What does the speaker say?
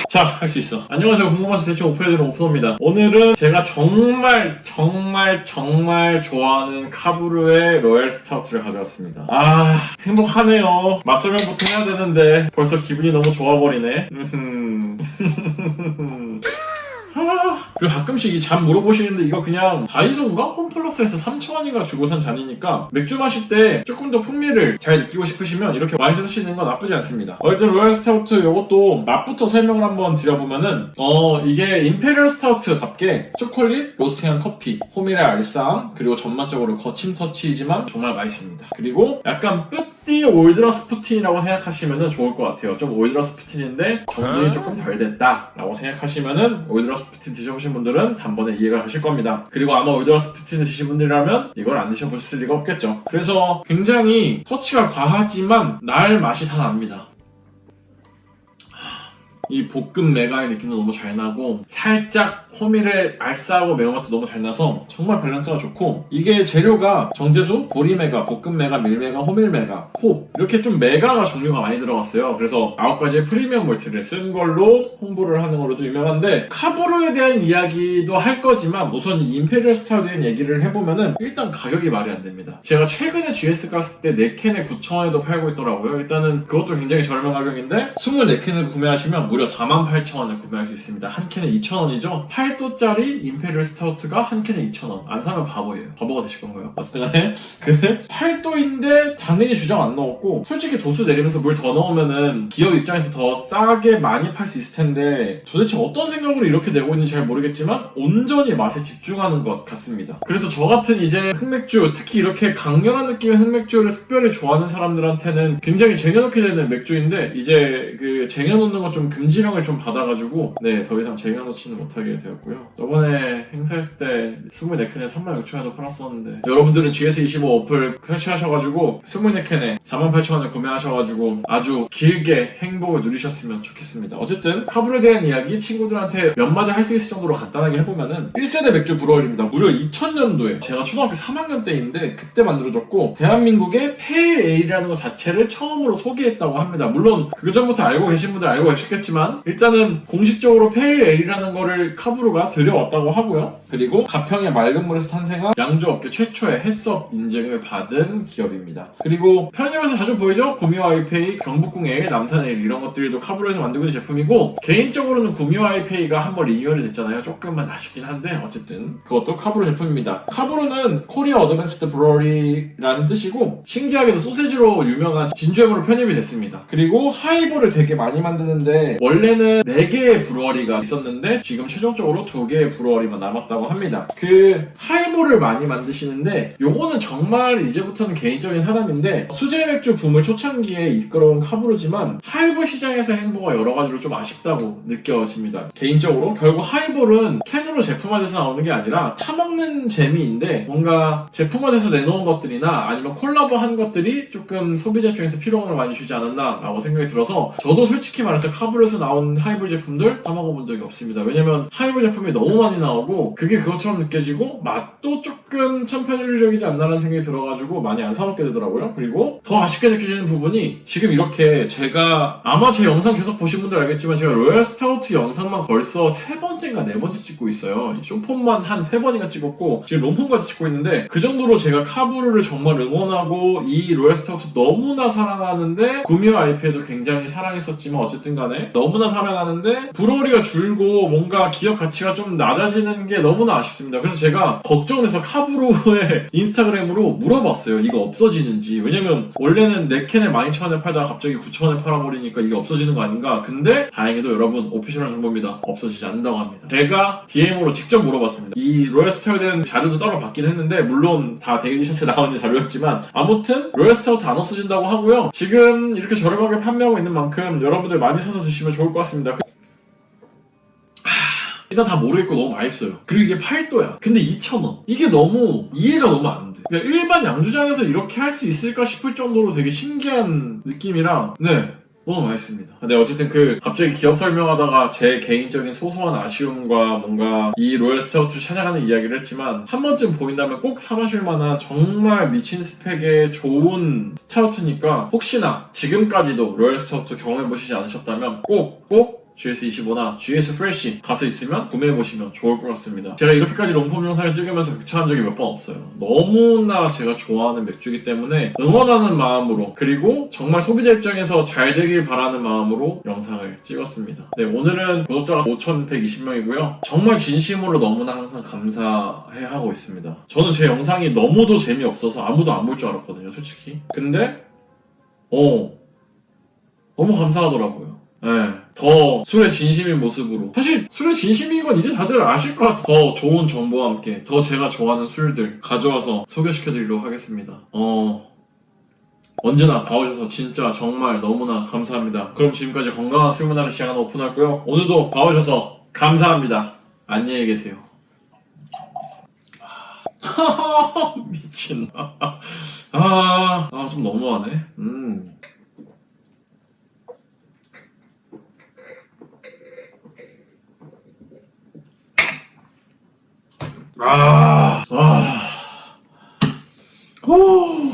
자, 할 수 있어. 안녕하세요. 궁금해서 대충 오픈해드린 오픈호입니다. 오늘은 제가 정말 좋아하는 카부르의 로얄 스타우트를 가져왔습니다. 행복하네요. 맛설명부터 해야 되는데 벌써 기분이 너무 좋아버리네. 그리고 가끔씩 이 잔 물어보시는데 이거 그냥 다이소인가? 홈플러스에서 3,000원인가 주고 산 잔이니까 맥주 마실 때 조금 더 풍미를 잘 느끼고 싶으시면 이렇게 와인 드시는 건 나쁘지 않습니다. 어쨌든 로얄 스타우트 이것도 맛부터 설명을 한번 드려보면은 이게 임페리얼 스타우트답게 초콜릿, 로스팅한 커피, 호밀의 알쌈, 그리고 전반적으로 거친 터치이지만 정말 맛있습니다. 그리고 약간 뿌띠 올드라스푸틴이라고 생각하시면 좋을 것 같아요. 좀 올드라스푸틴인데 정돈이 조금 덜 됐다 라고 생각하시면은 올드라스푸틴 드셔보신 분들은 단번에 이해가 가실 겁니다. 그리고 아마 올드라스푸틴 드신 분들이라면 이걸 안 드셔보실 리가 없겠죠. 그래서 굉장히 터치가 과하지만 날 맛이 다 납니다. 이 볶음 메가의 느낌도 너무 잘 나고 살짝 호밀의 알싸하고 매운맛도 너무 잘 나서 정말 밸런스가 좋고, 이게 재료가 정제수, 보리메가, 볶음메가, 밀메가, 호밀메가, 호 이렇게 좀 메가가 종류가 많이 들어갔어요. 그래서 9가지의 프리미엄 몰트를 쓴 걸로 홍보를 하는 걸로도 유명한데, 카부르에 대한 이야기도 할 거지만 우선 이 임페리얼 스타우트에 대한 얘기를 해보면은 일단 가격이 말이 안 됩니다. 제가 최근에 GS 갔을 때 4캔에 9,000원에도 팔고 있더라고요. 일단은 그것도 굉장히 저렴한 가격인데 24캔을 구매하시면 무려 48,000원에 구매할 수 있습니다. 한 캔에 2,000원이죠? 8도짜리 임페리얼 스타우트가 한 캔에 2,000원. 안 사면 바보예요. 바보가 되실 건가요? 어쨌든 간에 8도인데 당연히 주정 안 넣었고, 솔직히 도수 내리면서 물 더 넣으면은 기업 입장에서 더 싸게 많이 팔 수 있을 텐데 도대체 어떤 생각으로 이렇게 내고 있는지 잘 모르겠지만 온전히 맛에 집중하는 것 같습니다. 그래서 저 같은 이제 흑맥주, 특히 이렇게 강렬한 느낌의 흑맥주를 특별히 좋아하는 사람들한테는 굉장히 쟁여놓게 되는 맥주인데, 이제 그 쟁여놓는 거 좀 금지령을 좀 받아가지고 더 이상 쟁여놓지는 못하게 되었고요. 저번에 행사했을 때 24캔에 36,000원에도 팔았었는데, 여러분들은 GS25 어플 설치하셔가지고 24캔에 48,000원에 구매하셔가지고 아주 길게 행복을 누리셨으면 좋겠습니다. 어쨌든 카부르에 대한 이야기 친구들한테 몇 마디 할 수 있을 정도로 간단하게 해보면은 1세대 맥주 브루어리입니다. 무려 2000년도에 제가 초등학교 3학년 때인데 그때 만들어졌고, 대한민국의 페일 에일이라는 것 자체를 처음으로 소개했다고 합니다. 물론 그 전부터 알고 계신 분들 알고 계셨겠지만 일단은 공식적으로 페일 에일이라는 거를 카부르가 들여왔다고 하고요. 그리고 가평의 맑은 물에서 탄생한 양조업계 최초의 해썹 인증을 받은 기업입니다. 그리고 편의점에서 자주 보이죠? 구미호 아이페이, 경북궁 에일, 남산 에일 이런 것들도 카부르에서 만들고 있는 제품이고, 개인적으로는 구미호 아이페이가 한번 리뉴얼이 됐잖아요. 조금만 아쉽긴 한데 어쨌든 그것도 카부르 제품입니다. 카부르는 코리아 어드밴스드 브루어리라는 뜻이고, 신기하게도 소세지로 유명한 진주해물로 편입이 됐습니다. 그리고 하이볼을 되게 많이 만드는데 원래는 4개의 브루어리가 있었는데 지금 최종적으로 2개의 브루어리만 남았다고 합니다. 그 하이볼을 많이 만드시는데 요거는 정말 이제부터는 개인적인 사람인데, 수제 맥주 붐을 초창기에 이끌어온 카부르지만 하이볼 시장에서 행보가 여러 가지로 좀 아쉽다고 느껴집니다. 개인적으로 결국 하이볼은 캔으로 제품화돼서 나오는 게 아니라 타먹는 재미인데, 뭔가 제품화돼서 내놓은 것들이나 아니면 콜라보한 것들이 조금 소비자 입장에서 필요함을 많이 주지 않았나 라고 생각이 들어서, 저도 솔직히 말해서 카부르에서 나온 하이볼 제품들 다 먹어본 적이 없습니다. 왜냐면 하이볼 제품이 너무 많이 나오고 그게 그것처럼 느껴지고 맛도 조금 천편일률적이지 않나라는 생각이 들어가지고 많이 안 사먹게 되더라고요. 그리고 더 아쉽게 느껴지는 부분이, 지금 이렇게 제가 아마 제 영상 계속 보신 분들 알겠지만 제가 로얄 스타우트 영상만 벌써 3번째인가 4번째 찍고 있어요. 쇼폼만 한 3번인가 찍었고 지금 롬폼까지 찍고 있는데, 그 정도로 제가 카부르를 정말 응원하고 이 로얄 스타우트 너무나 사랑하는데, 구미호 아이페이도 굉장히 사랑했었지만 어쨌든 간에 너무나 사랑하는데 브루어리가 줄고 뭔가 기업 가치가 좀 낮아지는 게 너무나 아쉽습니다. 그래서 제가 걱정돼서 카부르의 인스타그램으로 물어봤어요. 이거 없어지는지. 왜냐면 원래는 4캔에 12,000원에 팔다가 갑자기 9,000원에 팔아버리니까 이게 없어지는 거 아닌가. 근데 다행히도 여러분 오피셜한 정보입니다. 없어지지 않는다고 합니다. 제가 DM으로 직접 물어봤습니다. 이 로얄 스타우트에 대한 자료도 따로 받긴 했는데, 물론 다 데일리샷에 나오는 자료였지만 아무튼 로얄 스타우트 안 없어진다고 하고요. 지금 이렇게 저렴하게 판매하고 있는 만큼 여러분들 많이 사서 드시면 좋을 것 같습니다. 일단 다 모르겠고 너무 맛있어요. 그리고 이게 8도야. 근데 2,000원. 이게 너무 이해가 너무 안 돼. 그냥 일반 양주장에서 이렇게 할 수 있을까 싶을 정도로 되게 신기한 느낌이랑 너무 맛있습니다. 근데 어쨌든 갑자기 기업 설명하다가 제 개인적인 소소한 아쉬움과 뭔가 이 로얄 스타우트를 찾아가는 이야기를 했지만, 한 번쯤 보인다면 꼭 사마실 만한 정말 미친 스펙의 좋은 스타우트니까 혹시나 지금까지도 로얄 스타우트 경험해보시지 않으셨다면 꼭 GS25나 GS 프레쉬 가서 있으면 구매해보시면 좋을 것 같습니다. 제가 이렇게까지 롱폼 영상을 찍으면서 극찬한 적이 몇 번 없어요. 너무나 제가 좋아하는 맥주이기 때문에 응원하는 마음으로, 그리고 정말 소비자 입장에서 잘 되길 바라는 마음으로 영상을 찍었습니다. 네, 오늘은 구독자가 5,120명이고요. 정말 진심으로 너무나 항상 감사해하고 있습니다. 저는 제 영상이 너무도 재미없어서 아무도 안 볼 줄 알았거든요, 솔직히. 근데 너무 감사하더라고요. 네, 더 술에 진심인 모습으로. 사실 술에 진심인 건 이제 다들 아실 것 같아요. 더 좋은 정보와 함께 더 제가 좋아하는 술들 가져와서 소개시켜드리도록 하겠습니다. 언제나 봐오셔서 진짜 정말 너무나 감사합니다. 그럼 지금까지 건강한 술 문화를 시작하는 오픈할고요. 오늘도 봐오셔서 감사합니다. 안녕히 계세요. 미친. 좀 너무하네. 후.